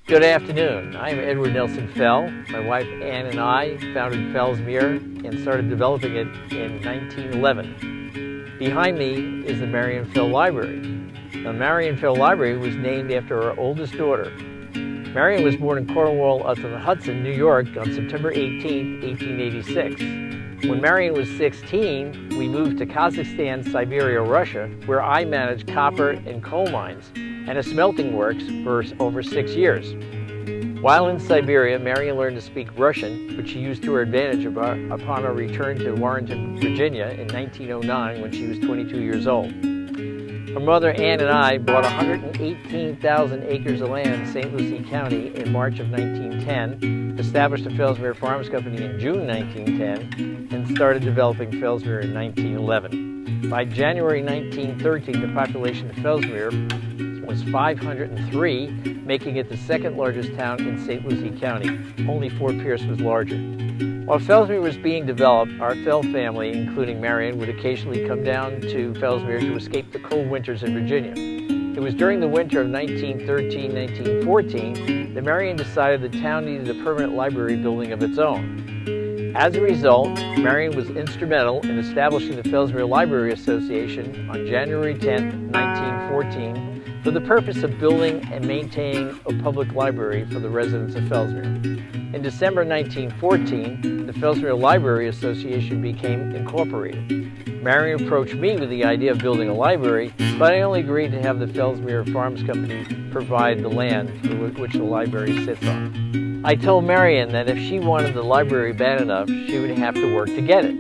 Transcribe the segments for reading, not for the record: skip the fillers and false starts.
Good afternoon. I'm Edward Nelson Felll. My wife Ann and I founded Fellsmere and started developing it in 1911. Behind me is the Marian Felll Library. The Marian Felll Library was named after our oldest daughter. Marian was born in Cornwall-upon-the-Hudson, New York on September 18, 1886. When Marian was 16, we moved to Kazakhstan, Siberia, Russia, where I managed copper and coal mines and a smelting works for over 6 years. While in Siberia, Marian learned to speak Russian, which she used to her advantage upon her return to Warrenton, Virginia in 1909 when she was 22 years old. Her mother, Ann, and I bought 118,000 acres of land in St. Lucie County in March of 1910, established the Fellsmere Farms Company in June 1910, and started developing Fellsmere in 1911. By January 1913, the population of Fellsmere was 503, making it the second largest town in St. Lucie County. Only Fort Pierce was larger. While Fellsmere was being developed, our Felll family, including Marian, would occasionally come down to Fellsmere to escape the cold winters in Virginia. It was during the winter of 1913-1914 that Marian decided the town needed a permanent library building of its own. As a result, Marian was instrumental in establishing the Fellsmere Library Association on January 10, 1914, for the purpose of building and maintaining a public library for the residents of Fellsmere. In December 1914, the Fellsmere Library Association became incorporated. Marian approached me with the idea of building a library, but I only agreed to have the Fellsmere Farms Company provide the land which the library sits on. I told Marian that if she wanted the library bad enough, she would have to work to get it.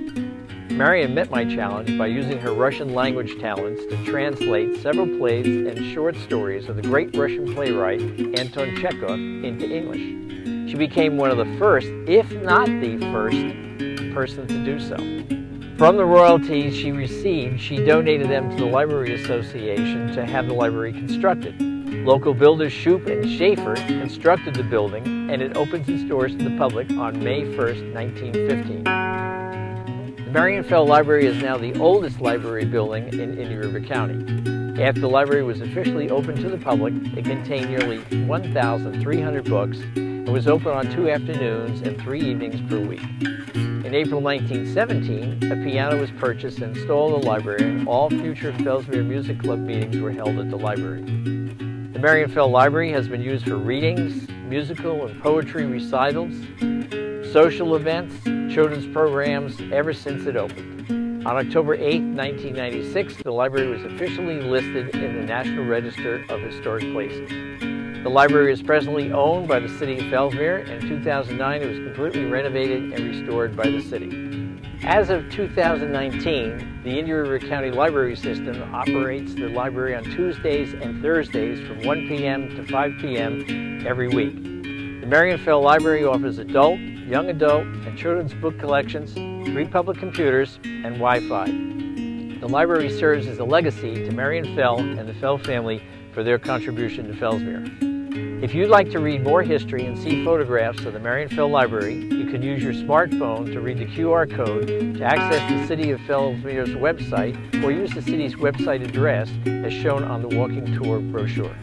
Marian met my challenge by using her Russian language talents to translate several plays and short stories of the great Russian playwright Anton Chekhov into English. She became one of the first, if not the first, person to do so. From the royalties she received, she donated them to the Library Association to have the library constructed. Local builders Shoup and Schaefer constructed the building, and it opens its doors to the public on May 1st, 1915. The Marian Felll Library is now the oldest library building in Indian River County. After the library was officially opened to the public, it contained nearly 1,300 books and was open on 2 afternoons and 3 evenings per week. In April 1917, a piano was purchased and installed in the library, and all future Fellsmere Music Club meetings were held at the library. The Marian Felll Library has been used for readings, musical and poetry recitals, social events, children's programs ever since it opened. On October 8, 1996, the library was officially listed in the National Register of Historic Places. The library is presently owned by the City of Fellsmere, and in 2009 it was completely renovated and restored by the city. As of 2019, the Indian River County Library System operates the library on Tuesdays and Thursdays from 1 p.m. to 5 p.m. every week. The Marian Felll Library offers adult, young adult, and children's book collections, 3 public computers, and Wi-Fi. The library serves as a legacy to Marian Felll and the Felll family for their contribution to Fellsmere. If you'd like to read more history and see photographs of the Marian Felll Library, you can use your smartphone to read the QR code to access the City of Fellsmere's website, or use the city's website address as shown on the walking tour brochure.